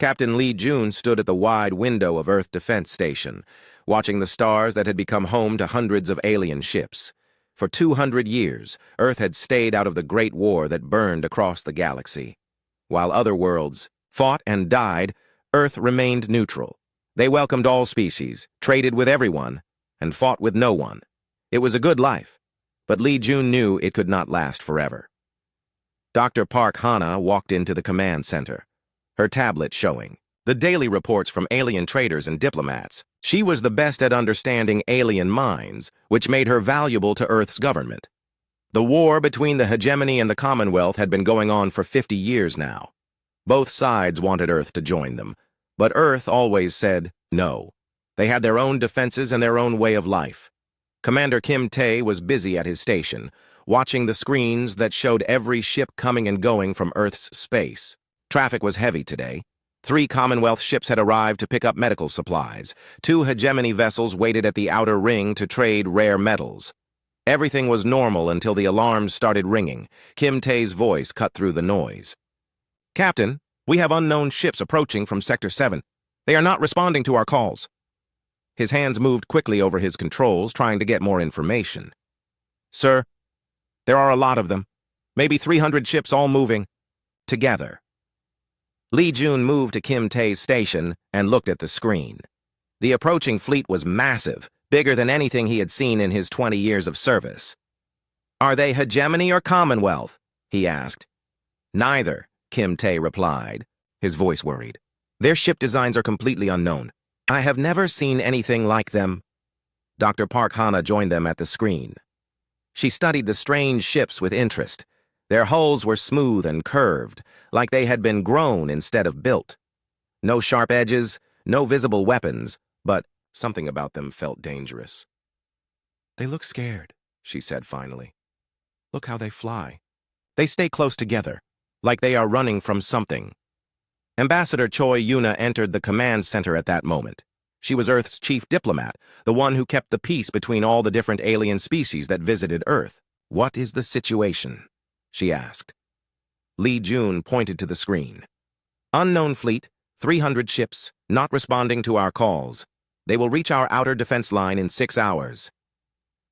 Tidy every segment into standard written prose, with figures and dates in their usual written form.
Captain Lee Jun stood at the wide window of Earth Defense Station, watching the stars that had become home to hundreds of alien ships. For 200 years, Earth had stayed out of the Great War that burned across the galaxy. While other worlds fought and died, Earth remained neutral. They welcomed all species, traded with everyone, and fought with no one. It was a good life, but Lee Jun knew it could not last forever. Dr. Park Hana walked into the command center, her tablet showing the daily reports from alien traders and diplomats. She was the best at understanding alien minds, which made her valuable to Earth's government. The war between the hegemony and the Commonwealth had been going on for 50 years now. Both sides wanted Earth to join them, but Earth always said no. They had their own defenses and their own way of life. Commander Kim Tae was busy at his station, watching the screens that showed every ship coming and going from Earth's space. Traffic was heavy today. 3 Commonwealth ships had arrived to pick up medical supplies. 2 hegemony vessels waited at the outer ring to trade rare metals. Everything was normal until the alarms started ringing. Kim Tae's voice cut through the noise. "Captain, we have unknown ships approaching from Sector 7. They are not responding to our calls." His hands moved quickly over his controls, trying to get more information. "Sir, there are a lot of them. Maybe 300 ships all moving together." Lee Jun moved to Kim Tae's station and looked at the screen. The approaching fleet was massive, bigger than anything he had seen in his 20 years of service. "Are they hegemony or Commonwealth?" he asked. "Neither," Kim Tae replied, his voice worried. "Their ship designs are completely unknown. I have never seen anything like them." Dr. Park Hana joined them at the screen. She studied the strange ships with interest. Their hulls were smooth and curved, like they had been grown instead of built. No sharp edges, no visible weapons, but something about them felt dangerous. "They look scared," she said finally. "Look how they fly. They stay close together, like they are running from something." Ambassador Choi Yuna entered the command center at that moment. She was Earth's chief diplomat, the one who kept the peace between all the different alien species that visited Earth. "What is the situation?" she asked. Lee Jun pointed to the screen. "Unknown fleet, 300 ships, not responding to our calls. They will reach our outer defense line in 6 hours."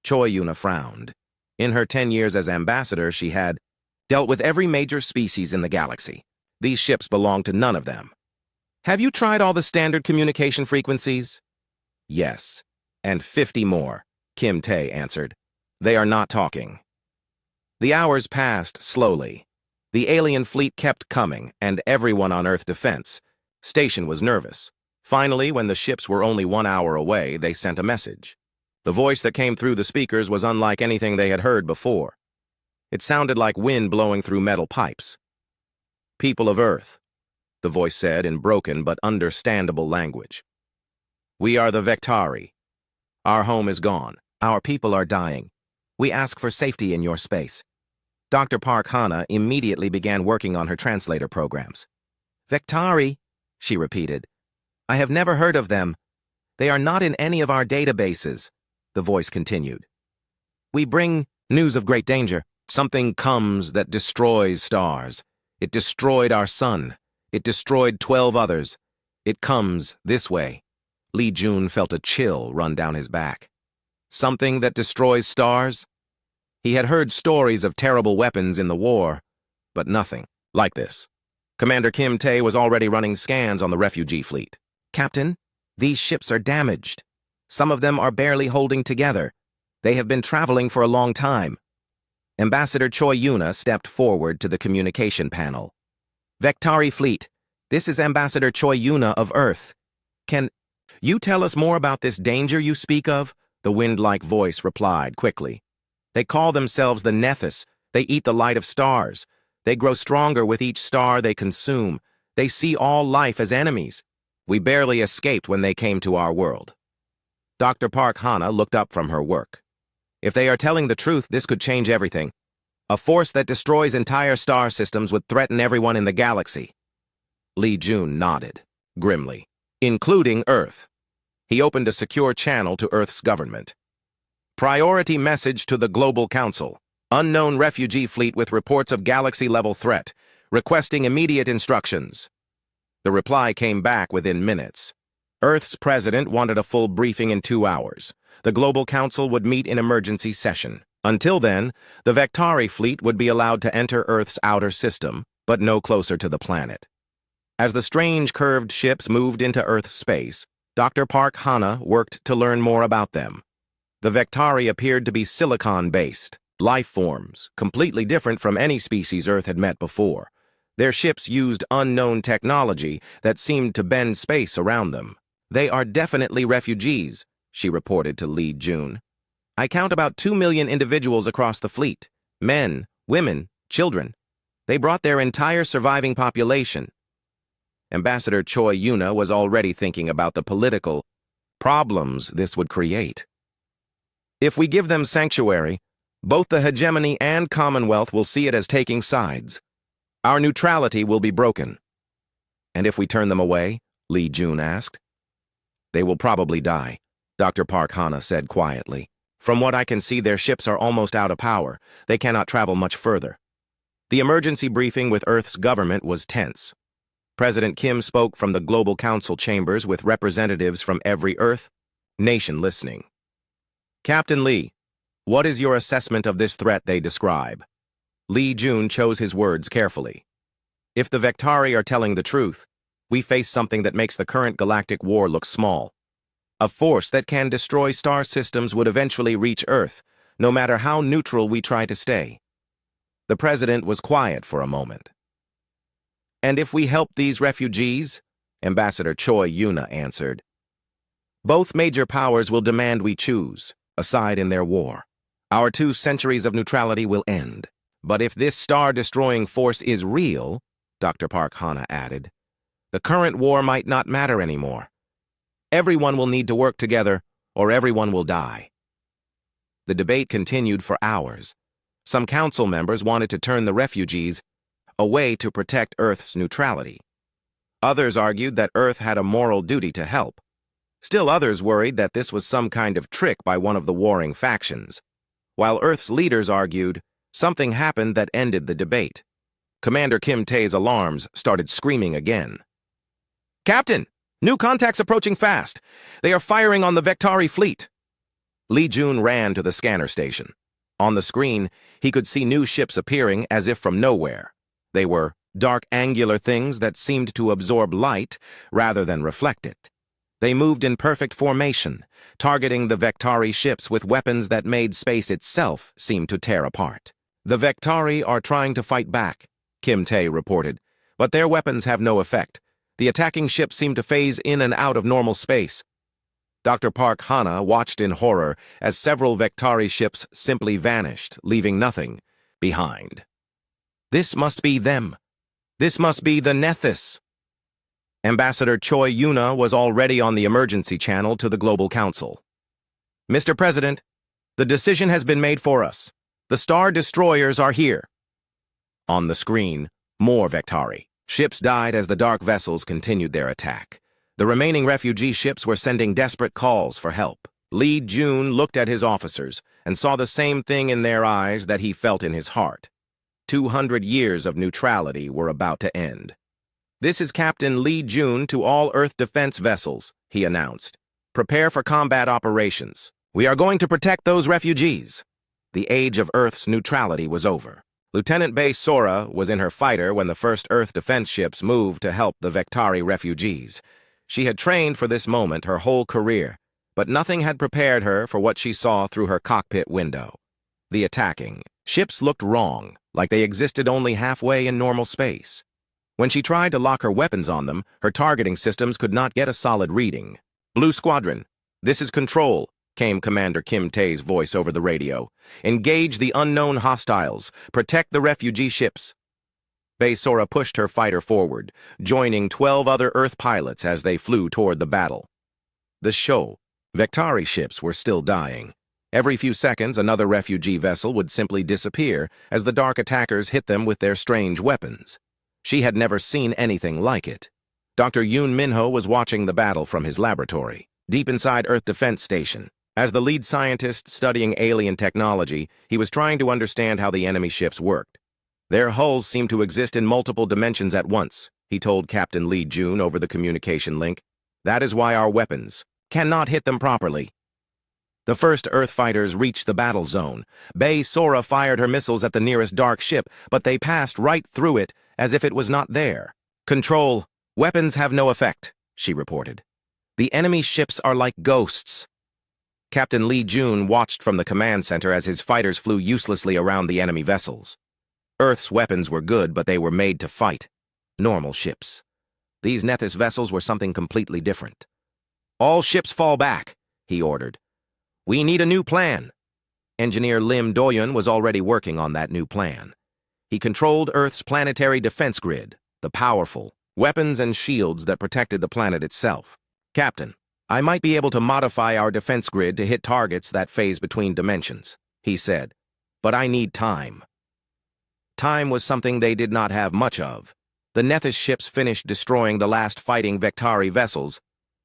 Choi Yuna frowned. In her 10 years as ambassador, she had dealt with every major species in the galaxy. These ships belonged to none of them. "Have you tried all the standard communication frequencies?" "Yes, and 50 more," Kim Tae answered. "They are not talking." The hours passed slowly. The alien fleet kept coming, and everyone on Earth Defense Station was nervous. Finally, when the ships were only 1 hour away, they sent a message. The voice that came through the speakers was unlike anything they had heard before. It sounded like wind blowing through metal pipes. "People of Earth," the voice said in broken but understandable language. "We are the Vectari. Our home is gone. Our people are dying. We ask for safety in your space." Dr. Park Hana immediately began working on her translator programs. "Vectari," she repeated. "I have never heard of them. They are not in any of our databases," the voice continued. "We bring news of great danger. Something comes that destroys stars. It destroyed our sun. It destroyed 12 others. It comes this way." Lee Jun felt a chill run down his back. Something that destroys stars? He had heard stories of terrible weapons in the war, but nothing like this. Commander Kim Tae was already running scans on the refugee fleet. "Captain, these ships are damaged. Some of them are barely holding together. They have been traveling for a long time." Ambassador Choi Yuna stepped forward to the communication panel. "Vectari Fleet, this is Ambassador Choi Yuna of Earth. Can you tell us more about this danger you speak of?" The wind-like voice replied quickly. "They call themselves the Nethys. They eat the light of stars. They grow stronger with each star they consume. They see all life as enemies. We barely escaped when they came to our world." Dr. Park Hana looked up from her work. "If they are telling the truth, this could change everything. A force that destroys entire star systems would threaten everyone in the galaxy." Lee Jun nodded, grimly. "Including Earth." He opened a secure channel to Earth's government. "Priority message to the Global Council. Unknown refugee fleet with reports of galaxy-level threat. Requesting immediate instructions." The reply came back within minutes. Earth's president wanted a full briefing in 2 hours. The Global Council would meet in emergency session. Until then, the Vektari fleet would be allowed to enter Earth's outer system, but no closer to the planet. As the strange curved ships moved into Earth's space, Dr. Park Hana worked to learn more about them. The Vektari appeared to be silicon-based, life forms, completely different from any species Earth had met before. Their ships used unknown technology that seemed to bend space around them. "They are definitely refugees," she reported to Lee Jun. "I count about 2 million individuals across the fleet. Men, women, children. They brought their entire surviving population." Ambassador Choi Yuna was already thinking about the political problems this would create. "If we give them sanctuary, both the hegemony and Commonwealth will see it as taking sides. Our neutrality will be broken." "And if we turn them away?" Lee Jun asked. "They will probably die," Dr. Park Hana said quietly. "From what I can see, their ships are almost out of power. They cannot travel much further." The emergency briefing with Earth's government was tense. President Kim spoke from the Global Council chambers with representatives from every Earth nation listening. "Captain Lee, what is your assessment of this threat they describe?" Lee Jun chose his words carefully. "If the Vektari are telling the truth, we face something that makes the current galactic war look small. A force that can destroy star systems would eventually reach Earth, no matter how neutral we try to stay." The president was quiet for a moment. "And if we help these refugees?" Ambassador Choi Yuna answered. "Both major powers will demand we choose a side in their war. Our 2 centuries of neutrality will end. But if this star-destroying force is real," Dr. Park Hana added, "the current war might not matter anymore. Everyone will need to work together, or everyone will die." The debate continued for hours. Some council members wanted to turn the refugees away to protect Earth's neutrality. Others argued that Earth had a moral duty to help. Still others worried that this was some kind of trick by one of the warring factions. While Earth's leaders argued, something happened that ended the debate. Commander Kim Tae's alarms started screaming again. "Captain! New contacts approaching fast! They are firing on the Vektari fleet!" Lee Jun ran to the scanner station. On the screen, he could see new ships appearing as if from nowhere. They were dark angular things that seemed to absorb light rather than reflect it. They moved in perfect formation, targeting the Vektari ships with weapons that made space itself seem to tear apart. "The Vektari are trying to fight back," Kim Tae reported, "but their weapons have no effect. The attacking ships seem to phase in and out of normal space." Dr. Park Hana watched in horror as several Vektari ships simply vanished, leaving nothing behind. "This must be them. This must be the Nethys." Ambassador Choi Yuna was already on the emergency channel to the Global Council. "Mr. President, the decision has been made for us. The Star Destroyers are here." On the screen, more Vektari. Ships died as the dark vessels continued their attack. The remaining refugee ships were sending desperate calls for help. Lee Jun looked at his officers and saw the same thing in their eyes that he felt in his heart. 200 years of neutrality were about to end. "This is Captain Lee Jun to all Earth defense vessels," he announced. "Prepare for combat operations. We are going to protect those refugees." The age of Earth's neutrality was over. Lieutenant Bae Sora was in her fighter when the first Earth defense ships moved to help the Vektari refugees. She had trained for this moment her whole career, but nothing had prepared her for what she saw through her cockpit window. The attacking ships looked wrong, like they existed only halfway in normal space. When she tried to lock her weapons on them, her targeting systems could not get a solid reading. "Blue Squadron, this is Control," came Commander Kim Tae's voice over the radio. "Engage the unknown hostiles. Protect the refugee ships." Bae Sora pushed her fighter forward, joining 12 other Earth pilots as they flew toward the battle. The show. Vektari ships were still dying. Every few seconds, another refugee vessel would simply disappear as the dark attackers hit them with their strange weapons. She had never seen anything like it. Dr. Yoon Minho was watching the battle from his laboratory, deep inside Earth Defense Station. As the lead scientist studying alien technology, he was trying to understand how the enemy ships worked. Their hulls seemed to exist in multiple dimensions at once, he told Captain Lee Jun over the communication link. That is why our weapons cannot hit them properly. The first Earth fighters reached the battle zone. Bay Sora fired her missiles at the nearest dark ship, but they passed right through it as if it was not there. Control, weapons have no effect, she reported. The enemy ships are like ghosts. Captain Lee Jun watched from the command center as his fighters flew uselessly around the enemy vessels. Earth's weapons were good, but they were made to fight. Normal ships. These Nethys vessels were something completely different. All ships fall back, he ordered. We need a new plan. Engineer Lim Doyun was already working on that new plan. He controlled Earth's planetary defense grid, the powerful weapons and shields that protected the planet itself. Captain, I might be able to modify our defense grid to hit targets that phase between dimensions, he said, but I need time. Time was something they did not have much of. The Nethys ships finished destroying the last fighting Vectari vessels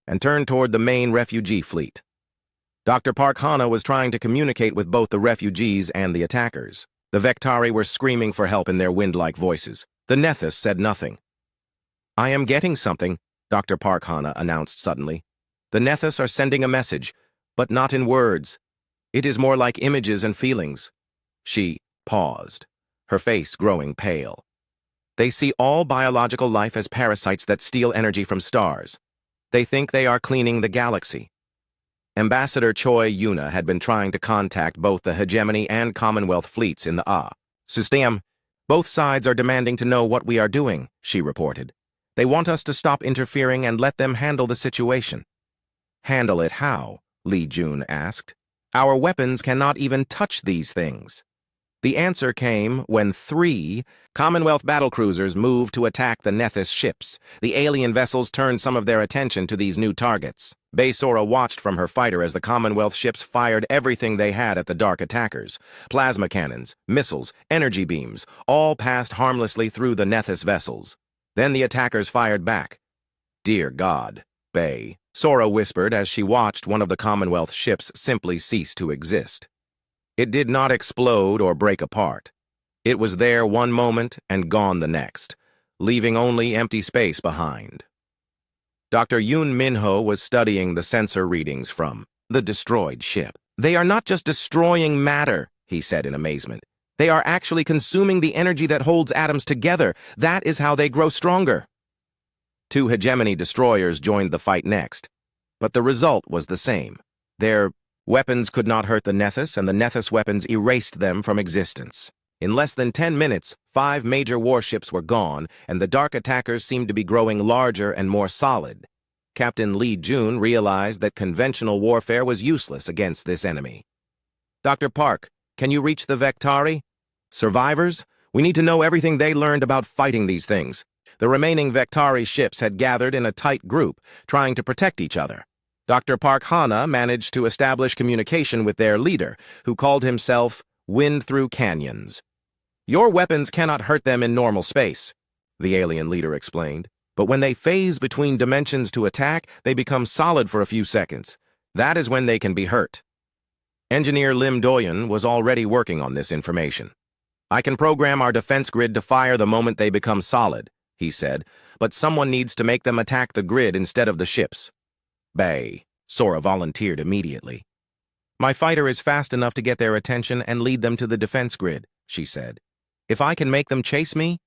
and turned toward the main refugee fleet. Dr. Park Hana was trying to communicate with both the refugees and the attackers. The Vectari were screaming for help in their wind-like voices. The Nethys said nothing. I am getting something, Dr. Park Hana announced suddenly. The Nethys are sending a message, but not in words. It is more like images and feelings. She paused, her face growing pale. They see all biological life as parasites that steal energy from stars. They think they are cleaning the galaxy. Ambassador Choi Yuna had been trying to contact both the Hegemony and Commonwealth fleets in the system. Both sides are demanding to know what we are doing, she reported. They want us to stop interfering and let them handle the situation. Handle it how? Lee Jun asked. Our weapons cannot even touch these things. The answer came when 3 Commonwealth battlecruisers moved to attack the Nethys ships. The alien vessels turned some of their attention to these new targets. Bay Sora watched from her fighter as the Commonwealth ships fired everything they had at the dark attackers. Plasma cannons, missiles, energy beams, all passed harmlessly through the Nethys vessels. Then the attackers fired back. Dear God, Bay Sora whispered as she watched one of the Commonwealth ships simply cease to exist. It did not explode or break apart. It was there one moment and gone the next, leaving only empty space behind. Dr. Yoon Min-ho was studying the sensor readings from the destroyed ship. They are not just destroying matter, he said in amazement. They are actually consuming the energy that holds atoms together. That is how they grow stronger. 2 Hegemony destroyers joined the fight next, but the result was the same. Their weapons could not hurt the Nethys, and the Nethys weapons erased them from existence. In less than 10 minutes, 5 major warships were gone, and the dark attackers seemed to be growing larger and more solid. Captain Lee Jun realized that conventional warfare was useless against this enemy. Dr. Park, can you reach the Vectari? Survivors? We need to know everything they learned about fighting these things. The remaining Vectari ships had gathered in a tight group, trying to protect each other. Dr. Park Hana managed to establish communication with their leader, who called himself Wind Through Canyons. Your weapons cannot hurt them in normal space, the alien leader explained. But when they phase between dimensions to attack, they become solid for a few seconds. That is when they can be hurt. Engineer Lim Doyun was already working on this information. I can program our defense grid to fire the moment they become solid, he said, but someone needs to make them attack the grid instead of the ships. Bay Sora volunteered immediately. My fighter is fast enough to get their attention and lead them to the defense grid, she said. If I can make them chase me?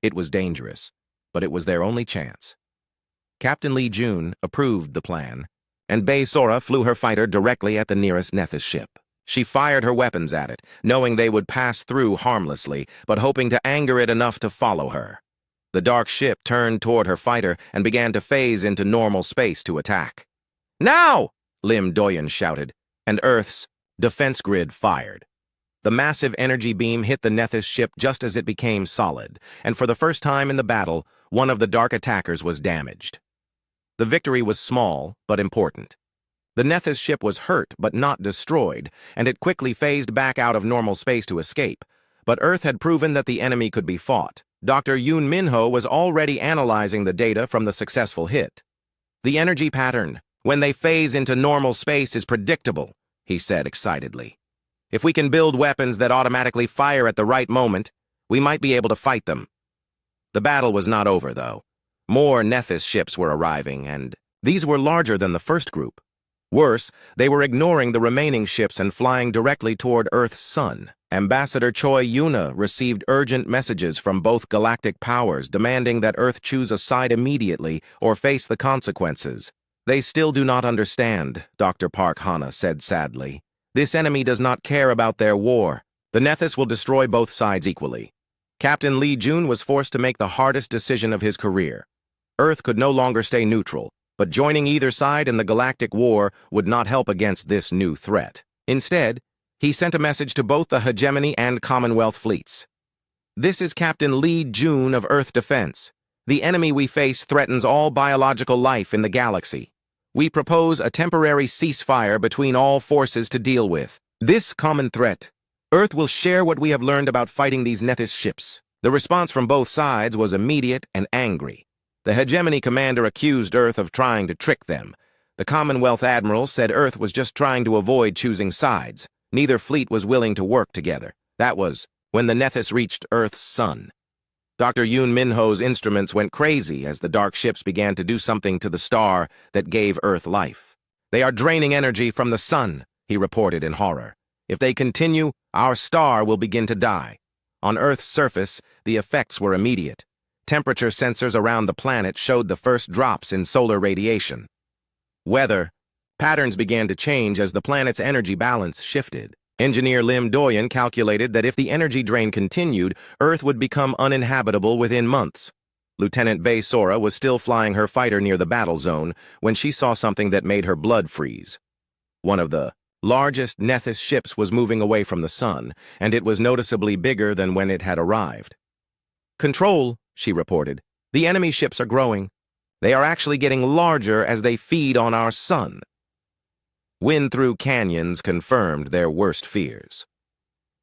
It was dangerous, but it was their only chance. Captain Lee Jun approved the plan, and Bay Sora flew her fighter directly at the nearest Nethys ship. She fired her weapons at it, knowing they would pass through harmlessly, but hoping to anger it enough to follow her. The dark ship turned toward her fighter and began to phase into normal space to attack. Now! Lim Doyun shouted, and Earth's defense grid fired. The massive energy beam hit the Nethys ship just as it became solid, and for the first time in the battle, one of the dark attackers was damaged. The victory was small, but important. The Nethys ship was hurt, but not destroyed, and it quickly phased back out of normal space to escape. But Earth had proven that the enemy could be fought. Dr. Yoon Min-ho was already analyzing the data from the successful hit. The energy pattern, when they phase into normal space, is predictable, he said excitedly. If we can build weapons that automatically fire at the right moment, we might be able to fight them. The battle was not over, though. More Nethys ships were arriving, and these were larger than the first group. Worse, they were ignoring the remaining ships and flying directly toward Earth's sun. Ambassador Choi Yuna received urgent messages from both galactic powers demanding that Earth choose a side immediately or face the consequences. They still do not understand, Dr. Park Hana said sadly. This enemy does not care about their war. The Nethys will destroy both sides equally. Captain Lee Jun was forced to make the hardest decision of his career. Earth could no longer stay neutral, but joining either side in the Galactic War would not help against this new threat. Instead, he sent a message to both the Hegemony and Commonwealth fleets. This is Captain Lee Jun of Earth Defense. The enemy we face threatens all biological life in the galaxy. We propose a temporary ceasefire between all forces to deal with this common threat. Earth will share what we have learned about fighting these Nethys ships. The response from both sides was immediate and angry. The Hegemony commander accused Earth of trying to trick them. The Commonwealth admiral said Earth was just trying to avoid choosing sides. Neither fleet was willing to work together. That was when the Nethys reached Earth's sun. Dr. Yoon Minho's instruments went crazy as the dark ships began to do something to the star that gave Earth life. They are draining energy from the sun, he reported in horror. If they continue, our star will begin to die. On Earth's surface, the effects were immediate. Temperature sensors around the planet showed the first drops in solar radiation. Weather patterns began to change as the planet's energy balance shifted. Engineer Lim Doyen calculated that if the energy drain continued, Earth would become uninhabitable within months. Lieutenant Bae Sora was still flying her fighter near the battle zone when she saw something that made her blood freeze. One of the largest Nethys ships was moving away from the sun, and it was noticeably bigger than when it had arrived. "Control," she reported. "The enemy ships are growing. They are actually getting larger as they feed on our sun." Wind through canyons confirmed their worst fears.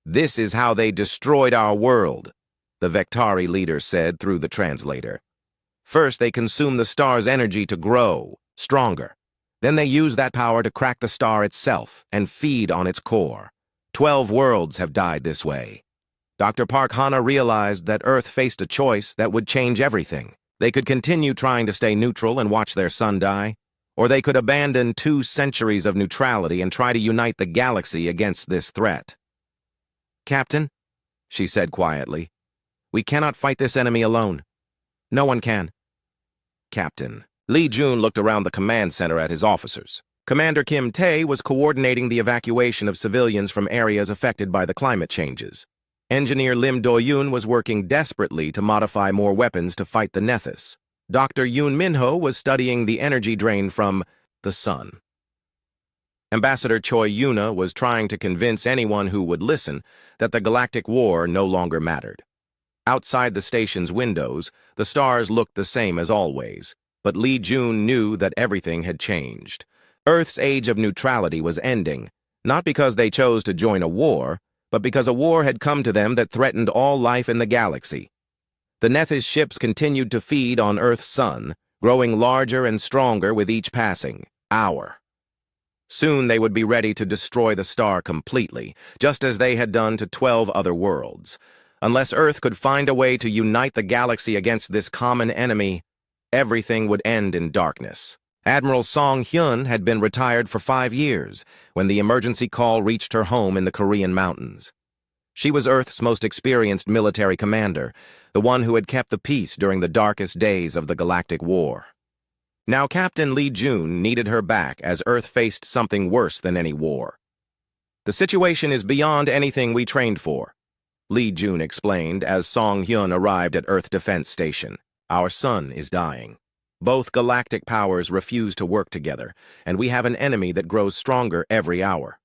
"This is how they destroyed our world," the Vectari leader said through the translator. "First, they consume the star's energy to grow stronger. Then they use that power to crack the star itself and feed on its core. 12 worlds have died this way." Dr. Park Hana realized that Earth faced a choice that would change everything. They could continue trying to stay neutral and watch their sun die, or they could abandon 2 centuries of neutrality and try to unite the galaxy against this threat. "Captain," she said quietly, "we cannot fight this enemy alone. No one can." "Captain." Lee Jun looked around the command center at his officers. Commander Kim Tae was coordinating the evacuation of civilians from areas affected by the climate changes. Engineer Lim Do-yoon was working desperately to modify more weapons to fight the Nethys. Dr. Yoon Minho was studying the energy drain from the sun. Ambassador Choi Yuna was trying to convince anyone who would listen that the Galactic War no longer mattered. Outside the station's windows, the stars looked the same as always, but Lee Jun knew that everything had changed. Earth's age of neutrality was ending, not because they chose to join a war, but because a war had come to them that threatened all life in the galaxy. The Nethys ships continued to feed on Earth's sun, growing larger and stronger with each passing hour. Soon they would be ready to destroy the star completely, just as they had done to 12 other worlds. Unless Earth could find a way to unite the galaxy against this common enemy, everything would end in darkness. Admiral Song Hyun had been retired for 5 years when the emergency call reached her home in the Korean mountains. She was Earth's most experienced military commander, the one who had kept the peace during the darkest days of the Galactic War. Now Captain Lee Jun needed her back as Earth faced something worse than any war. "The situation is beyond anything we trained for," Lee Jun explained as Song Hyun arrived at Earth Defense Station. "Our sun is dying. Both galactic powers refuse to work together, and we have an enemy that grows stronger every hour."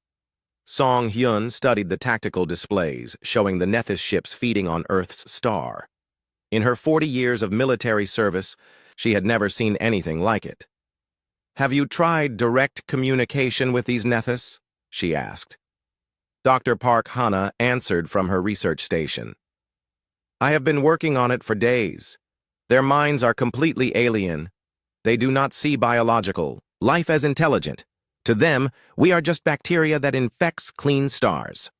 Song Hyun studied the tactical displays, showing the Nethys ships feeding on Earth's star. In her 40 years of military service, she had never seen anything like it. "Have you tried direct communication with these Nethys?" she asked. Dr. Park Hana answered from her research station. "I have been working on it for days. Their minds are completely alien. They do not see biological life as intelligent. To them, we are just bacteria that infects clean stars."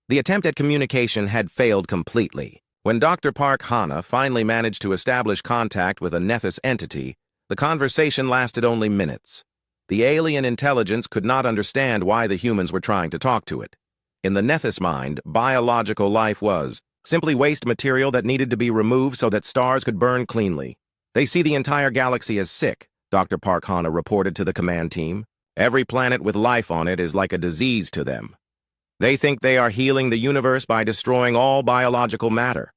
The attempt at communication had failed completely. When Dr. Park Hana finally managed to establish contact with a Nethys entity, the conversation lasted only minutes. The alien intelligence could not understand why the humans were trying to talk to it. In the Nethys mind, biological life was simply waste material that needed to be removed so that stars could burn cleanly. They see the entire galaxy as sick, Dr. Park Hana reported to the command team. Every planet with life on it is like a disease to them. They think they are healing the universe by destroying all biological matter.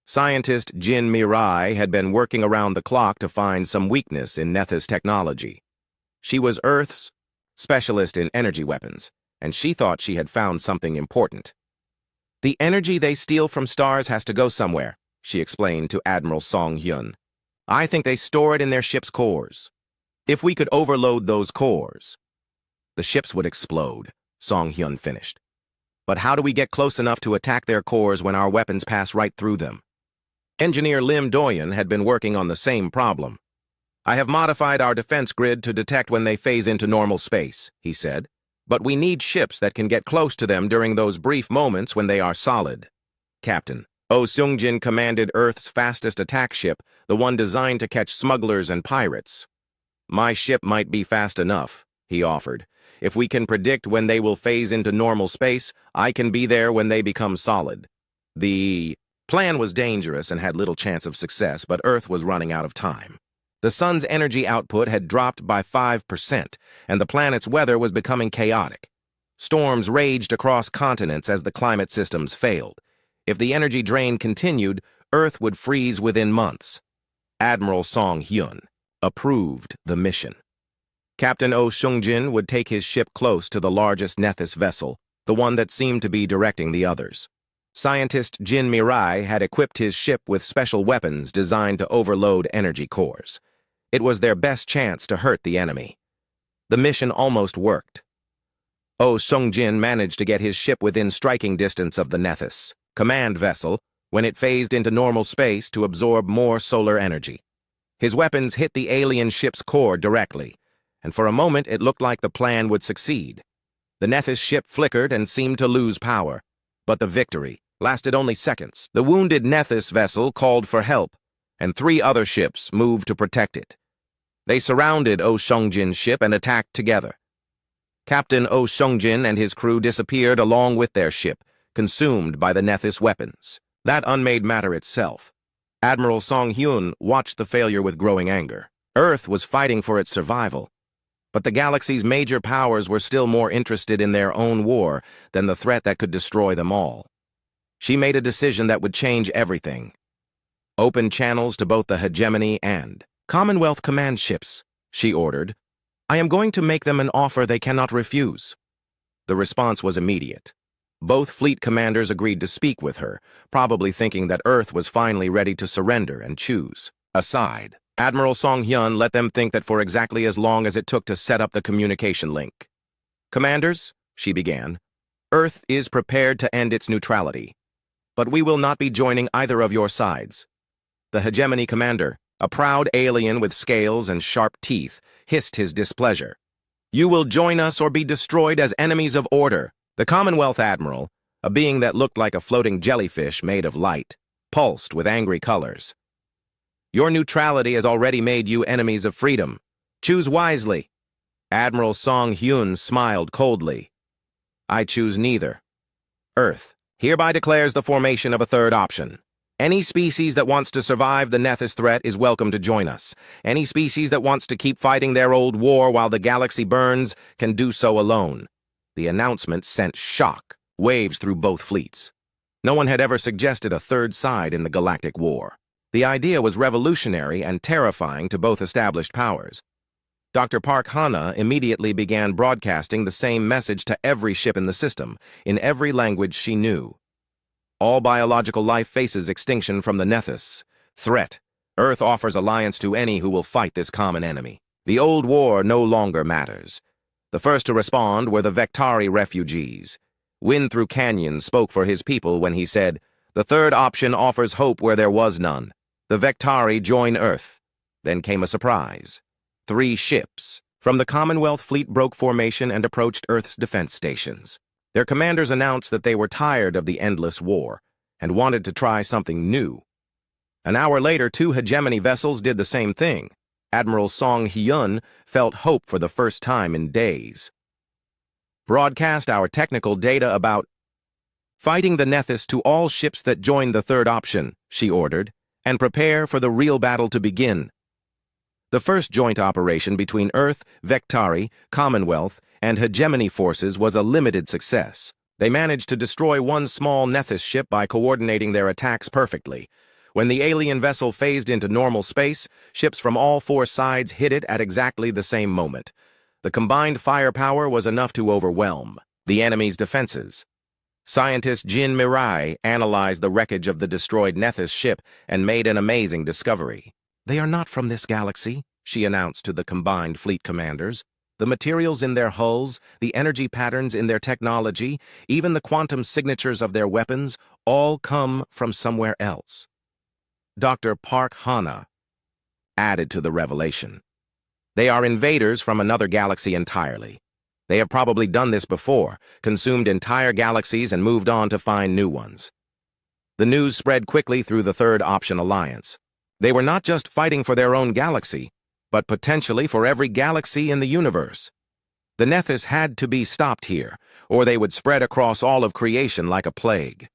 Scientist Jin Mirai had been working around the clock to find some weakness in Nethys technology. She was Earth's specialist in energy weapons, and she thought she had found something important. The energy they steal from stars has to go somewhere, she explained to Admiral Song Hyun. I think they store it in their ship's cores. If we could overload those cores, the ships would explode, Song Hyun finished. But how do we get close enough to attack their cores when our weapons pass right through them? Engineer Lim Doyen had been working on the same problem. I have modified our defense grid to detect when they phase into normal space, he said. But we need ships that can get close to them during those brief moments when they are solid. Captain Oh Seung-jin commanded Earth's fastest attack ship, the one designed to catch smugglers and pirates. My ship might be fast enough, he offered. If we can predict when they will phase into normal space, I can be there when they become solid. The plan was dangerous and had little chance of success, but Earth was running out of time. The sun's energy output had dropped by 5%, and the planet's weather was becoming chaotic. Storms raged across continents as the climate systems failed. If the energy drain continued, Earth would freeze within months. Admiral Song Hyun approved the mission. Captain Oh Seung-jin would take his ship close to the largest Nethys vessel, the one that seemed to be directing the others. Scientist Jin Mirai had equipped his ship with special weapons designed to overload energy cores. It was their best chance to hurt the enemy. The mission almost worked. Oh Seung-jin managed to get his ship within striking distance of the Nethys command vessel when it phased into normal space to absorb more solar energy. His weapons hit the alien ship's core directly, and for a moment it looked like the plan would succeed. The Nethys ship flickered and seemed to lose power, but the victory lasted only seconds. The wounded Nethys vessel called for help, and 3 other ships moved to protect it. They surrounded Oh Seung-jin's ship and attacked together. Captain Oh Seung-jin and his crew disappeared along with their ship, consumed by the Nethys weapons. That unmade matter itself. Admiral Song Hyun watched the failure with growing anger. Earth was fighting for its survival, but the galaxy's major powers were still more interested in their own war than the threat that could destroy them all. She made a decision that would change everything. Open channels to both the hegemony and Commonwealth command ships, she ordered. I am going to make them an offer they cannot refuse. The response was immediate. Both fleet commanders agreed to speak with her, probably thinking that Earth was finally ready to surrender and choose a side. Admiral Song Hyun let them think that for exactly as long as it took to set up the communication link. Commanders, she began, Earth is prepared to end its neutrality, but we will not be joining either of your sides. The hegemony commander, a proud alien with scales and sharp teeth, hissed his displeasure. You will join us or be destroyed as enemies of order. The Commonwealth Admiral, a being that looked like a floating jellyfish made of light, pulsed with angry colors. Your neutrality has already made you enemies of freedom. Choose wisely. Admiral Song Hyun smiled coldly. I choose neither. Earth hereby declares the formation of a third option. Any species that wants to survive the Nethys threat is welcome to join us. Any species that wants to keep fighting their old war while the galaxy burns can do so alone. The announcement sent shock waves through both fleets. No one had ever suggested a third side in the Galactic War. The idea was revolutionary and terrifying to both established powers. Dr. Park Hana immediately began broadcasting the same message to every ship in the system, in every language she knew. All biological life faces extinction from the Nethys threat. Earth offers alliance to any who will fight this common enemy. The old war no longer matters. The first to respond were the Vectari refugees. Wind Through Canyon spoke for his people when he said, the third option offers hope where there was none. The Vectari join Earth. Then came a surprise. 3 ships from the Commonwealth fleet broke formation and approached Earth's defense stations. Their commanders announced that they were tired of the endless war. and wanted to try something new. An hour later, two hegemony vessels did the same thing. Admiral Song Hyun felt hope for the first time in days. Broadcast our technical data about fighting the Nethys to all ships that join the third option, she ordered, and prepare for the real battle to begin. The first joint operation between Earth, Vectari, Commonwealth, and hegemony forces was a limited success. They managed to destroy one small Nethys ship by coordinating their attacks perfectly. When the alien vessel phased into normal space, ships from all four sides hit it at exactly the same moment. The combined firepower was enough to overwhelm the enemy's defenses. Scientist Jin Mirai analyzed the wreckage of the destroyed Nethys ship and made an amazing discovery. "They are not from this galaxy," she announced to the combined fleet commanders. "The materials in their hulls, the energy patterns in their technology, even the quantum signatures of their weapons, all come from somewhere else." Dr. Park Hana added to the revelation. "They are invaders from another galaxy entirely. They have probably done this before, consumed entire galaxies and moved on to find new ones." The news spread quickly through the Third Option Alliance. They were not just fighting for their own galaxy, but potentially for every galaxy in the universe. The Nethys had to be stopped here, or they would spread across all of creation like a plague.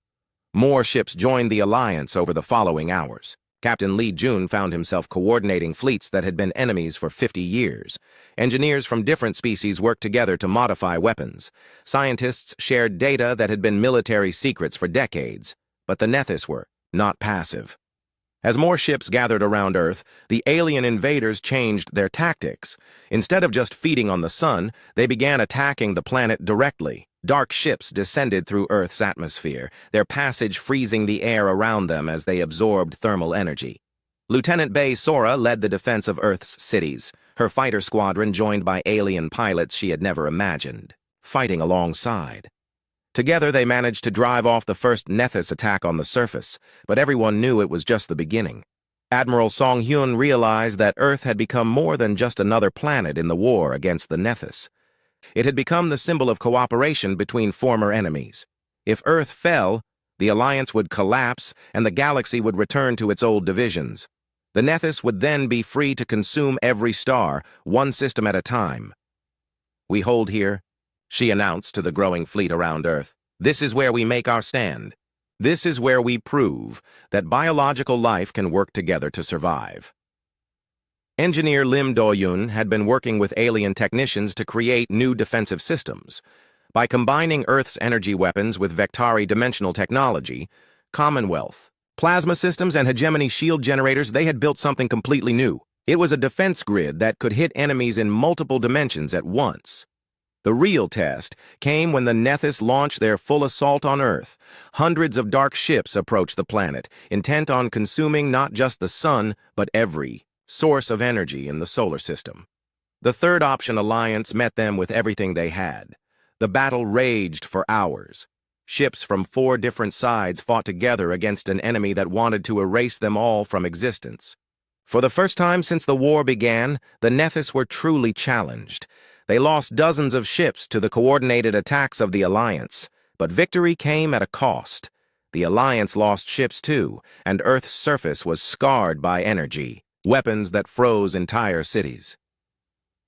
More ships joined the Alliance over the following hours. Captain Lee Jun found himself coordinating fleets that had been enemies for 50 years. Engineers from different species worked together to modify weapons. Scientists shared data that had been military secrets for decades, but the Nethys were not passive. As more ships gathered around Earth, the alien invaders changed their tactics. Instead of just feeding on the sun, they began attacking the planet directly. Dark ships descended through Earth's atmosphere, their passage freezing the air around them as they absorbed thermal energy. Lieutenant Bae Sora led the defense of Earth's cities, her fighter squadron joined by alien pilots she had never imagined, fighting alongside. Together they managed to drive off the first Nethys attack on the surface, but everyone knew it was just the beginning. Admiral Song Hyun realized that Earth had become more than just another planet in the war against the Nethys. It had become the symbol of cooperation between former enemies. If Earth fell, the Alliance would collapse and the galaxy would return to its old divisions. The Nethys would then be free to consume every star, one system at a time. "We hold here," she announced to the growing fleet around Earth. "This is where we make our stand. This is where we prove that biological life can work together to survive." Engineer Lim Do-yoon had been working with alien technicians to create new defensive systems. By combining Earth's energy weapons with Vectari dimensional technology, Commonwealth, plasma systems, and hegemony shield generators, they had built something completely new. It was a defense grid that could hit enemies in multiple dimensions at once. The real test came when the Nethys launched their full assault on Earth. Hundreds of dark ships approached the planet, intent on consuming not just the sun, but every source of energy in the solar system. The Third Option Alliance met them with everything they had. The battle raged for hours. Ships from 4 different sides fought together against an enemy that wanted to erase them all from existence. For the first time since the war began, the Nethys were truly challenged. They lost dozens of ships to the coordinated attacks of the Alliance, but victory came at a cost. The Alliance lost ships too, and Earth's surface was scarred by energy, weapons that froze entire cities.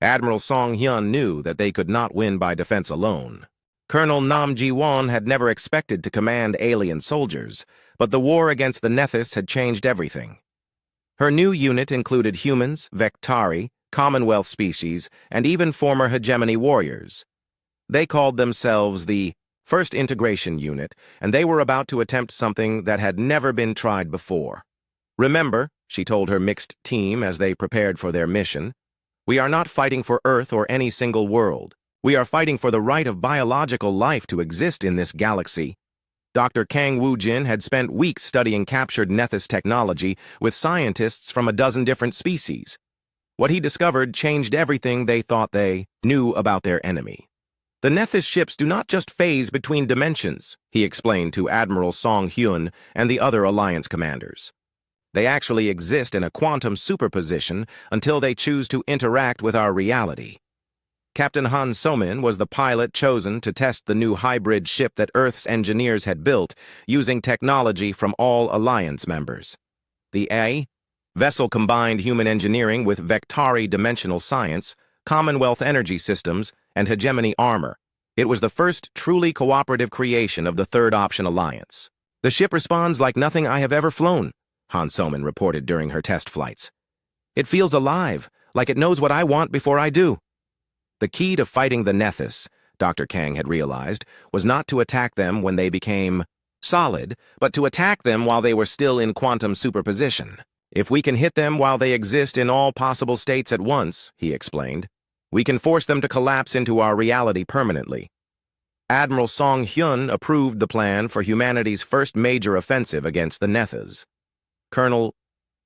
Admiral Song Hyun knew that they could not win by defense alone. Colonel Nam Ji-won had never expected to command alien soldiers, but the war against the Nethys had changed everything. Her new unit included humans, Vectari, Commonwealth species, and even former hegemony warriors. They called themselves the First Integration Unit, and they were about to attempt something that had never been tried before. "Remember," she told her mixed team as they prepared for their mission, "we are not fighting for Earth or any single world. We are fighting for the right of biological life to exist in this galaxy." Dr. Kang Woo-jin had spent weeks studying captured Nethys technology with scientists from a dozen different species. What he discovered changed everything they thought they knew about their enemy. "The Nethys ships do not just phase between dimensions," he explained to Admiral Song Hyun and the other Alliance commanders. "They actually exist in a quantum superposition until they choose to interact with our reality." Captain Han So-min was the pilot chosen to test the new hybrid ship that Earth's engineers had built using technology from all Alliance members. The A vessel combined human engineering with Vectari dimensional science, Commonwealth energy systems, and hegemony armor. It was the first truly cooperative creation of the Third Option Alliance. "The ship responds like nothing I have ever flown," Han So-min reported during her test flights. "It feels alive, like it knows what I want before I do." The key to fighting the Nethys, Dr. Kang had realized, was not to attack them when they became solid, but to attack them while they were still in quantum superposition. "If we can hit them while they exist in all possible states at once," he explained, "we can force them to collapse into our reality permanently." Admiral Song Hyun approved the plan for humanity's first major offensive against the Nethys. Colonel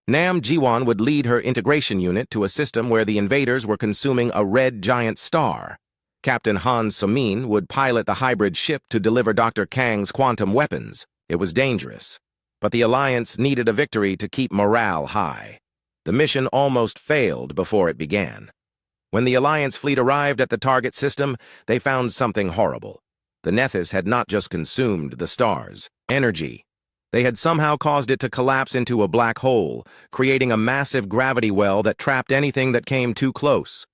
Nam Ji-won would lead her integration unit to a system where the invaders were consuming a red giant star. Captain Han So-min would pilot the hybrid ship to deliver Dr. Kang's quantum weapons. It was dangerous, but the Alliance needed a victory to keep morale high. The mission almost failed before it began. When the Alliance fleet arrived at the target system, they found something horrible. The Nethys had not just consumed the star's energy. They had somehow caused it to collapse into a black hole, creating a massive gravity well that trapped anything that came too close.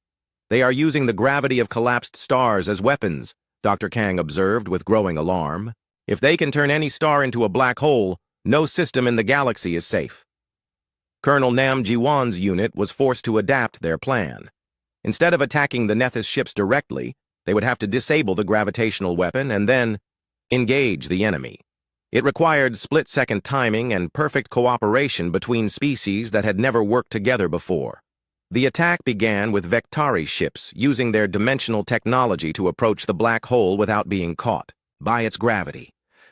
"They are using the gravity of collapsed stars as weapons," Dr. Kang observed with growing alarm. "If they can turn any star into a black hole, no system in the galaxy is safe." Colonel Nam Ji-won's unit was forced to adapt their plan. Instead of attacking the Nethys ships directly, they would have to disable the gravitational weapon and then engage the enemy. It required split-second timing and perfect cooperation between species that had never worked together before. The attack began with Vectari ships using their dimensional technology to approach the black hole without being caught by its gravity.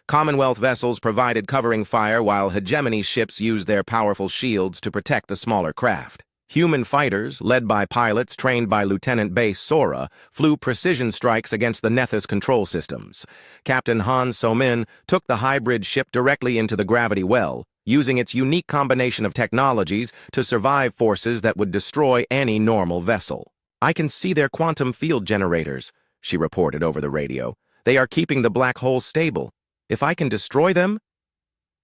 Commonwealth vessels provided covering fire while hegemony ships used their powerful shields to protect the smaller craft. Human fighters, led by pilots trained by Lieutenant Base Sora, flew precision strikes against the Nethys control systems. Captain Han So-min took the hybrid ship directly into the gravity well, using its unique combination of technologies to survive forces that would destroy any normal vessel. "I can see their quantum field generators," she reported over the radio. "They are keeping the black hole stable. If I can destroy them..."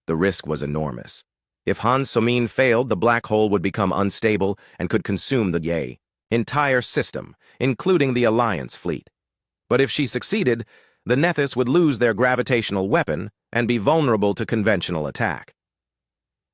The risk was enormous. If Han So-min failed, the black hole would become unstable and could consume the entire system, including the Alliance fleet. But if she succeeded, the Nethys would lose their gravitational weapon and be vulnerable to conventional attack.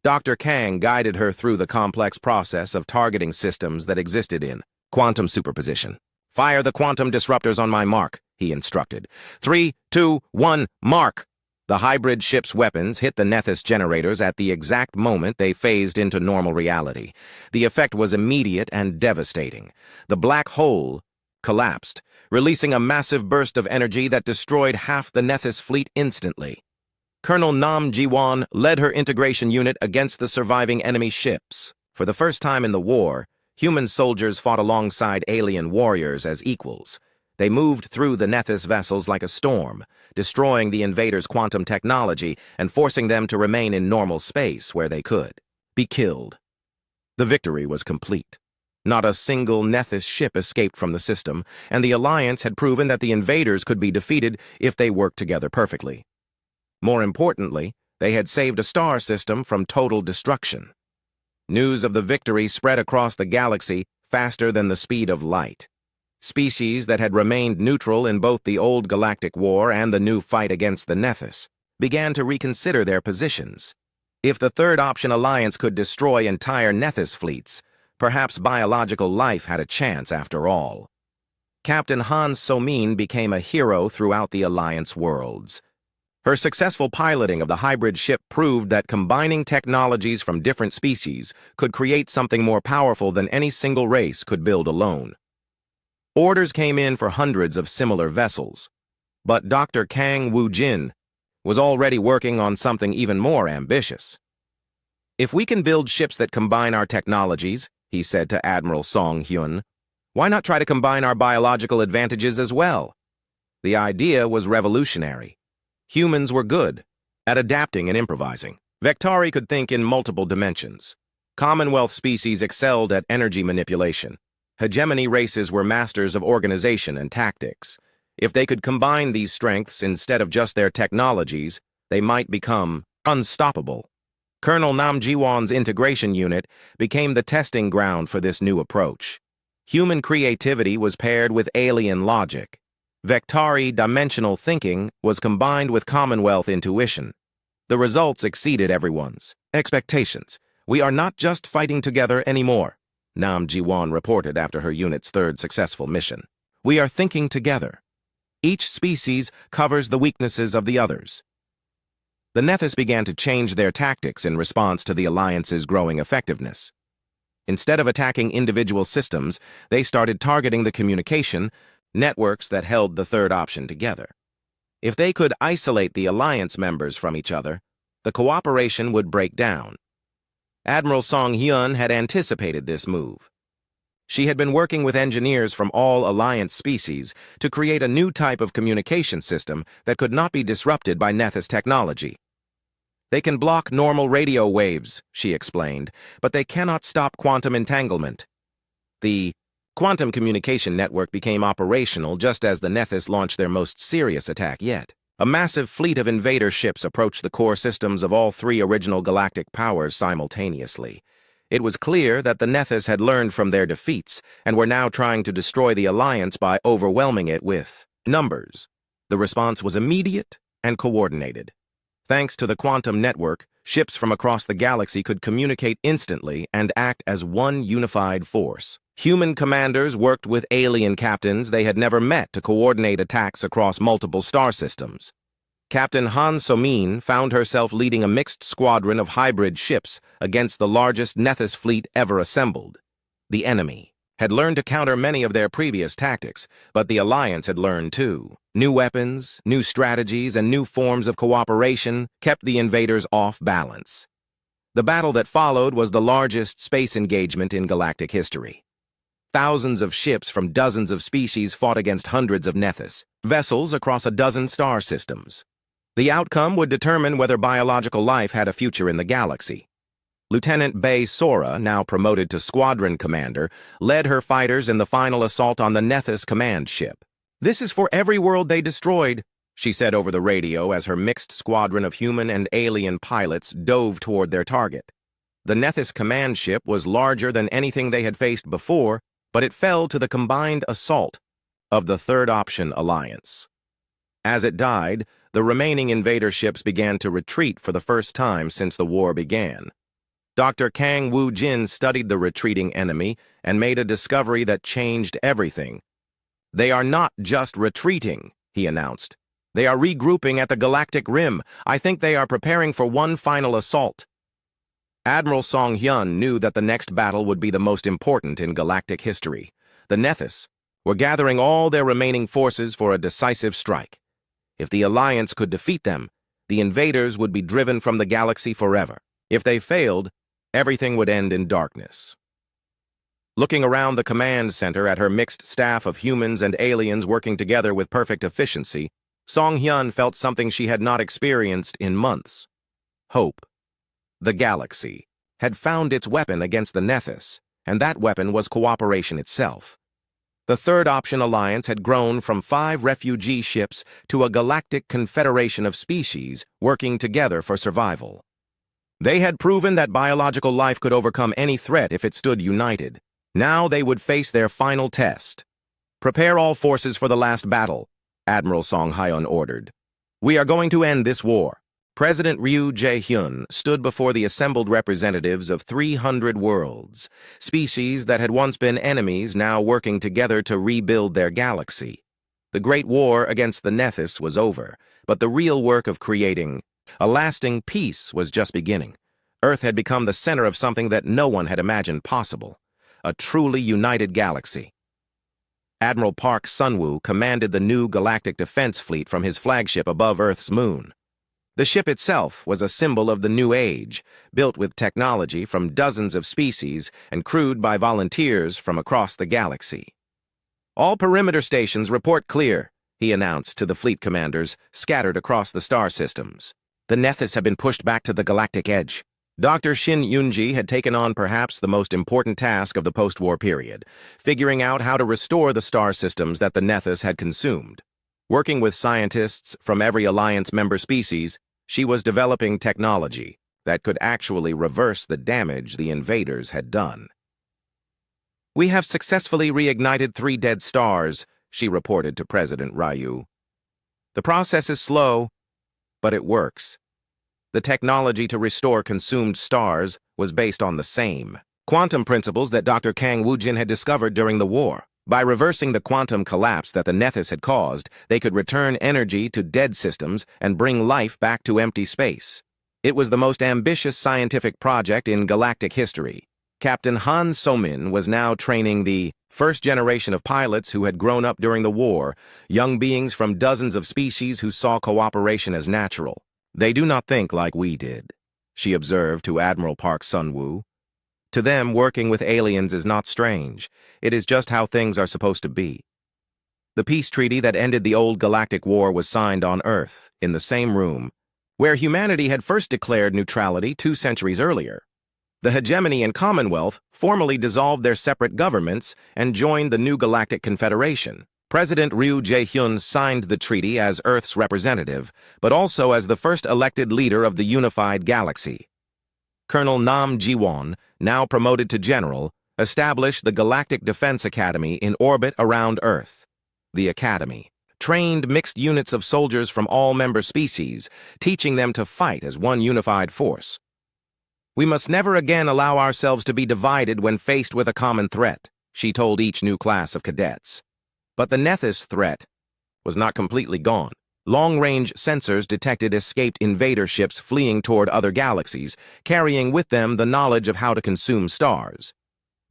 Dr. Kang guided her through the complex process of targeting systems that existed in quantum superposition. "Fire the quantum disruptors on my mark," he instructed. 3, 2, 1, mark! The hybrid ship's weapons hit the Nethys generators at the exact moment they phased into normal reality. The effect was immediate and devastating. The black hole collapsed, releasing a massive burst of energy that destroyed half the Nethys fleet instantly. Colonel Nam Ji-won led her integration unit against the surviving enemy ships. For the first time in the war, human soldiers fought alongside alien warriors as equals. They moved through the Nethys vessels like a storm, destroying the invaders' quantum technology and forcing them to remain in normal space where they could be killed. The victory was complete. Not a single Nethys ship escaped from the system, and the Alliance had proven that the invaders could be defeated if they worked together perfectly. More importantly, they had saved a star system from total destruction. News of the victory spread across the galaxy faster than the speed of light. Species that had remained neutral in both the old Galactic War and the new fight against the Nethys began to reconsider their positions. If the Third Option Alliance could destroy entire Nethys fleets, perhaps biological life had a chance after all. Captain Han So-min became a hero throughout the Alliance worlds. Her successful piloting of the hybrid ship proved that combining technologies from different species could create something more powerful than any single race could build alone. Orders came in for hundreds of similar vessels, but Dr. Kang Woo-jin was already working on something even more ambitious. "If we can build ships that combine our technologies," he said to Admiral Song Hyun, "why not try to combine our biological advantages as well?" The idea was revolutionary. Humans were good at adapting and improvising. Vectari could think in multiple dimensions. Commonwealth species excelled at energy manipulation. Hegemony races were masters of organization and tactics. If they could combine these strengths instead of just their technologies, they might become unstoppable. Colonel Namjiwan's integration unit became the testing ground for this new approach. Human creativity was paired with alien logic. Vectari dimensional thinking was combined with Commonwealth intuition. The results exceeded everyone's expectations. "We are not just fighting together anymore," Namjiwan reported after her unit's third successful mission. "We are thinking together. Each species covers the weaknesses of the others." The Nethys began to change their tactics in response to the Alliance's growing effectiveness. Instead of attacking individual systems, they started targeting the communication networks that held the third option together. If they could isolate the Alliance members from each other, the cooperation would break down. Admiral Song Hyun had anticipated this move. She had been working with engineers from all Alliance species to create a new type of communication system that could not be disrupted by Nethys technology. "They can block normal radio waves," she explained, "but they cannot stop quantum entanglement." The quantum communication network became operational just as the Nethys launched their most serious attack yet. A massive fleet of invader ships approached the core systems of all three original galactic powers simultaneously. It was clear that the Nethys had learned from their defeats and were now trying to destroy the Alliance by overwhelming it with numbers. The response was immediate and coordinated. Thanks to the quantum network, ships from across the galaxy could communicate instantly and act as one unified force. Human commanders worked with alien captains they had never met to coordinate attacks across multiple star systems. Captain Han So-min found herself leading a mixed squadron of hybrid ships against the largest Nethys fleet ever assembled. The enemy had learned to counter many of their previous tactics, but the Alliance had learned too. New weapons, new strategies, and new forms of cooperation kept the invaders off balance. The battle that followed was the largest space engagement in galactic history. Thousands of ships from dozens of species fought against hundreds of Nethys vessels across a dozen star systems. The outcome would determine whether biological life had a future in the galaxy. Lieutenant Bae Sora, now promoted to squadron commander, led her fighters in the final assault on the Nethys command ship. "This is for every world they destroyed," she said over the radio as her mixed squadron of human and alien pilots dove toward their target. The Nethys command ship was larger than anything they had faced before, but it fell to the combined assault of the Third Option Alliance. As it died, the remaining invader ships began to retreat for the first time since the war began. Dr. Kang Woo-jin studied the retreating enemy and made a discovery that changed everything. "They are not just retreating," he announced. "They are regrouping at the galactic rim. I think they are preparing for one final assault." Admiral Song Hyun knew that the next battle would be the most important in galactic history. The Nethys were gathering all their remaining forces for a decisive strike. If the Alliance could defeat them, the invaders would be driven from the galaxy forever. If they failed, everything would end in darkness. Looking around the command center at her mixed staff of humans and aliens working together with perfect efficiency, Song Hyun felt something she had not experienced in months. Hope. The galaxy had found its weapon against the Nethys, and that weapon was cooperation itself. The Third Option Alliance had grown from 5 refugee ships to a galactic confederation of species working together for survival. They had proven that biological life could overcome any threat if it stood united. Now they would face their final test. "Prepare all forces for the last battle," Admiral Song Hyun ordered. "We are going to end this war." President Ryu Jae-hyun stood before the assembled representatives of 300 worlds, species that had once been enemies now working together to rebuild their galaxy. The Great War against the Nethys was over, but the real work of creating a lasting peace was just beginning. Earth had become the center of something that no one had imagined possible, a truly united galaxy. Admiral Park Sun-woo commanded the new Galactic Defense Fleet from his flagship above Earth's moon. The ship itself was a symbol of the new age, built with technology from dozens of species and crewed by volunteers from across the galaxy. "All perimeter stations report clear," he announced to the fleet commanders scattered across the star systems. "The Nethys have been pushed back to the galactic edge. Dr. Shin Yunji had taken on perhaps the most important task of the post-war period, figuring out how to restore the star systems that the Nethys had consumed. Working with scientists from every Alliance member species, she was developing technology that could actually reverse the damage the invaders had done. "We have successfully reignited 3 dead stars," she reported to President Ryu. "The process is slow, but it works." The technology to restore consumed stars was based on the same quantum principles that Dr. Kang Woojin had discovered during the war. By reversing the quantum collapse that the Nethys had caused, they could return energy to dead systems and bring life back to empty space. It was the most ambitious scientific project in galactic history. Captain Han So-min was now training the first generation of pilots who had grown up during the war, young beings from dozens of species who saw cooperation as natural. "They do not think like we did," she observed to Admiral Park Sun-woo. "To them, working with aliens is not strange. It is just how things are supposed to be." The peace treaty that ended the old galactic war was signed on Earth, in the same room, where humanity had first declared neutrality 2 centuries earlier. The hegemony and Commonwealth formally dissolved their separate governments and joined the new Galactic Confederation. President Ryu Jae-hyun signed the treaty as Earth's representative, but also as the first elected leader of the unified galaxy. Colonel Nam Ji-won, now promoted to general, established the Galactic Defense Academy in orbit around Earth. The Academy trained mixed units of soldiers from all member species, teaching them to fight as one unified force. "We must never again allow ourselves to be divided when faced with a common threat," she told each new class of cadets. But the Nethys threat was not completely gone. Long-range sensors detected escaped invader ships fleeing toward other galaxies, carrying with them the knowledge of how to consume stars.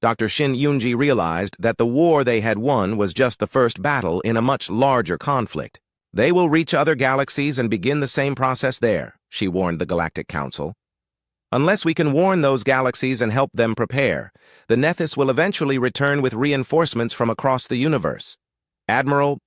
Dr. Shin Yunji realized that the war they had won was just the first battle in a much larger conflict. "They will reach other galaxies and begin the same process there," she warned the Galactic Council. "Unless we can warn those galaxies and help them prepare, the Nethys will eventually return with reinforcements from across the universe." Admiral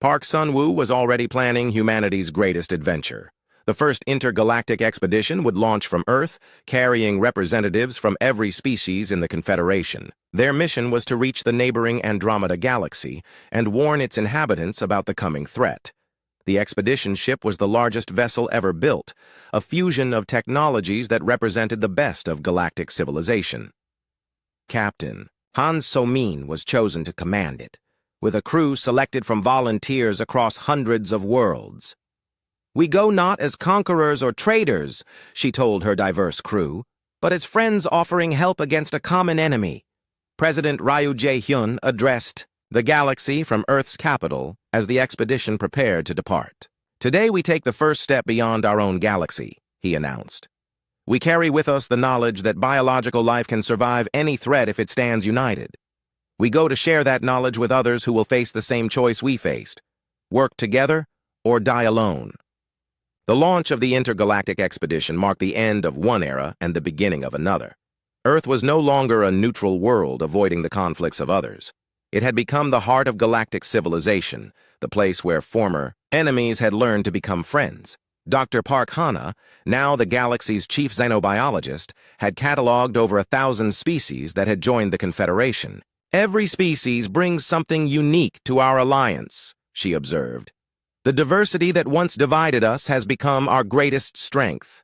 Park Sun-woo was already planning humanity's greatest adventure. The first intergalactic expedition would launch from Earth, carrying representatives from every species in the Confederation. Their mission was to reach the neighboring Andromeda galaxy and warn its inhabitants about the coming threat. The expedition ship was the largest vessel ever built, a fusion of technologies that represented the best of galactic civilization. Captain Han So-min was chosen to command it, with a crew selected from volunteers across hundreds of worlds. "We go not as conquerors or traitors," she told her diverse crew, "but as friends offering help against a common enemy." President Ryu Jae-hyun addressed the galaxy from Earth's capital as the expedition prepared to depart. "Today we take the first step beyond our own galaxy," he announced. "We carry with us the knowledge that biological life can survive any threat if it stands united. We go to share that knowledge with others who will face the same choice we faced: work together or die alone." The launch of the intergalactic expedition marked the end of one era and the beginning of another. Earth was no longer a neutral world avoiding the conflicts of others. It had become the heart of galactic civilization, the place where former enemies had learned to become friends. Dr. Park Hana, now the galaxy's chief xenobiologist, had cataloged over 1,000 species that had joined the Confederation. "Every species brings something unique to our alliance," she observed. "The diversity that once divided us has become our greatest strength."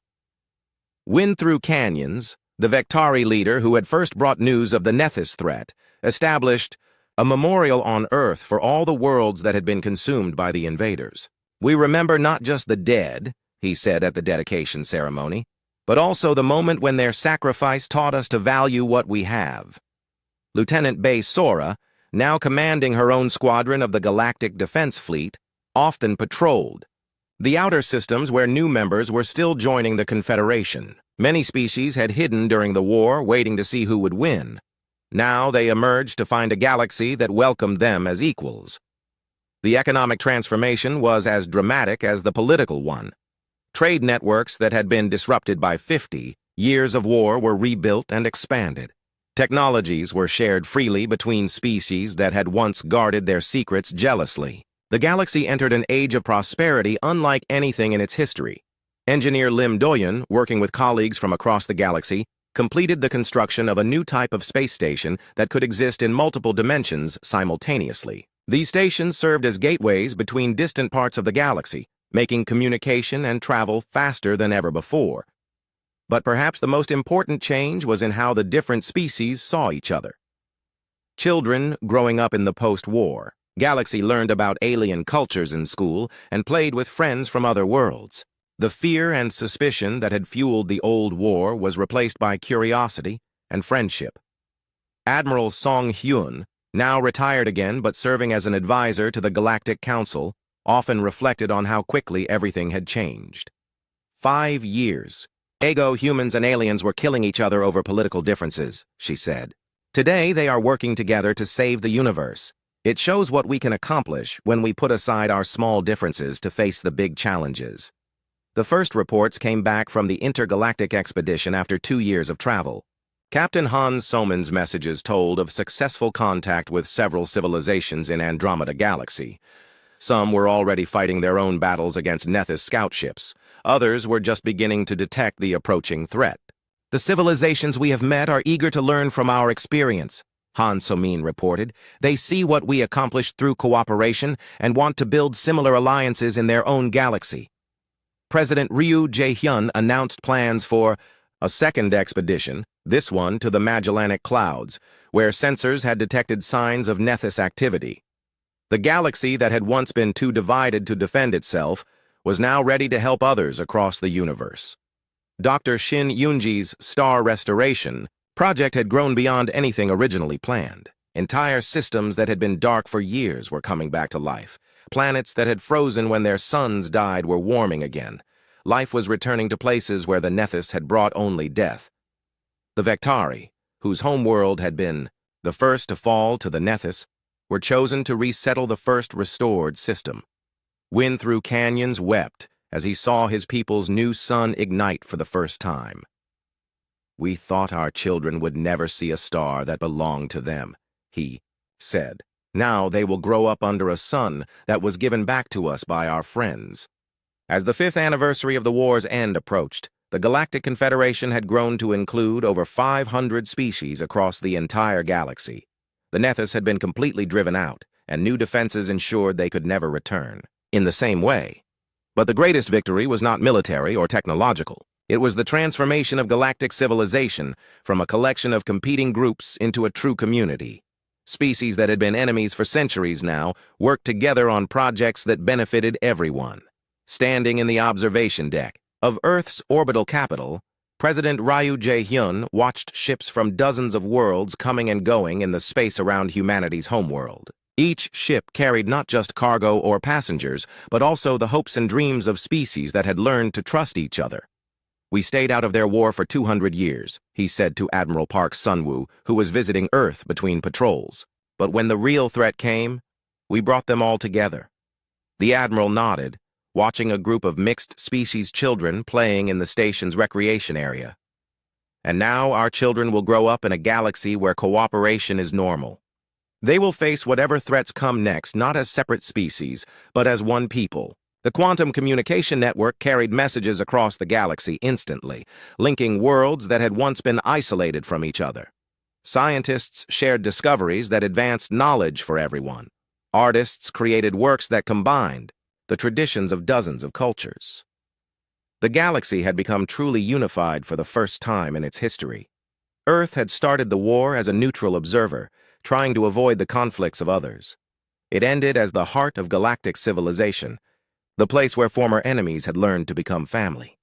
Wind Through Canyons, the Vectari leader who had first brought news of the Nethys threat, established a memorial on Earth for all the worlds that had been consumed by the invaders. "We remember not just the dead," he said at the dedication ceremony, "but also the moment when their sacrifice taught us to value what we have." Lieutenant Bae Sora, now commanding her own squadron of the Galactic Defense Fleet, often patrolled the outer systems where new members were still joining the Confederation. Many species had hidden during the war, waiting to see who would win. Now they emerged to find a galaxy that welcomed them as equals. The economic transformation was as dramatic as the political one. Trade networks that had been disrupted by 50 years of war were rebuilt and expanded. Technologies were shared freely between species that had once guarded their secrets jealously. The galaxy entered an age of prosperity unlike anything in its history. Engineer Lim Doyen, working with colleagues from across the galaxy, completed the construction of a new type of space station that could exist in multiple dimensions simultaneously. These stations served as gateways between distant parts of the galaxy, making communication and travel faster than ever before. But perhaps the most important change was in how the different species saw each other. Children growing up in the post-war galaxy learned about alien cultures in school and played with friends from other worlds. The fear and suspicion that had fueled the old war was replaced by curiosity and friendship. Admiral Song Hyun, now retired again but serving as an advisor to the Galactic Council, often reflected on how quickly everything had changed. 5 years. Ego humans and aliens were killing each other over political differences, she said. Today they are working together to save the universe. It shows what we can accomplish when we put aside our small differences to face the big challenges. The first reports came back from the intergalactic expedition after 2 years of travel. Captain Hans Soman's messages told of successful contact with several civilizations in Andromeda Galaxy. Some were already fighting their own battles against Nethys scout ships. Others were just beginning to detect the approaching threat. The civilizations we have met are eager to learn from our experience, Han Somin reported. They see what we accomplished through cooperation and want to build similar alliances in their own galaxy. President Ryu Jae-hyun announced plans for a second expedition, this one to the Magellanic Clouds, where sensors had detected signs of Nethys activity. The galaxy that had once been too divided to defend itself was now ready to help others across the universe. Dr. Shin Yoonji's Star Restoration project had grown beyond anything originally planned. Entire systems that had been dark for years were coming back to life. Planets that had frozen when their suns died were warming again. Life was returning to places where the Nethys had brought only death. The Vectari, whose homeworld had been the first to fall to the Nethys, were chosen to resettle the first restored system. Wind Through Canyons wept as he saw his people's new sun ignite for the first time. We thought our children would never see a star that belonged to them, he said. Now they will grow up under a sun that was given back to us by our friends. As the 5th anniversary of the war's end approached, the Galactic Confederation had grown to include over 500 species across the entire galaxy. The Nethys had been completely driven out, and new defenses ensured they could never return. In the same way. But the greatest victory was not military or technological. It was the transformation of galactic civilization from a collection of competing groups into a true community. Species that had been enemies for centuries now worked together on projects that benefited everyone. Standing in the observation deck of Earth's orbital capital, President Ryu Jae-hyun watched ships from dozens of worlds coming and going in the space around humanity's homeworld. Each ship carried not just cargo or passengers, but also the hopes and dreams of species that had learned to trust each other. We stayed out of their war for 200 years, he said to Admiral Park Sun-woo, who was visiting Earth between patrols. But when the real threat came, we brought them all together. The Admiral nodded, watching a group of mixed-species children playing in the station's recreation area. And now our children will grow up in a galaxy where cooperation is normal. They will face whatever threats come next, not as separate species, but as one people. The quantum communication network carried messages across the galaxy instantly, linking worlds that had once been isolated from each other. Scientists shared discoveries that advanced knowledge for everyone. Artists created works that combined the traditions of dozens of cultures. The galaxy had become truly unified for the first time in its history. Earth had started the war as a neutral observer, trying to avoid the conflicts of others. It ended as the heart of galactic civilization, the place where former enemies had learned to become family.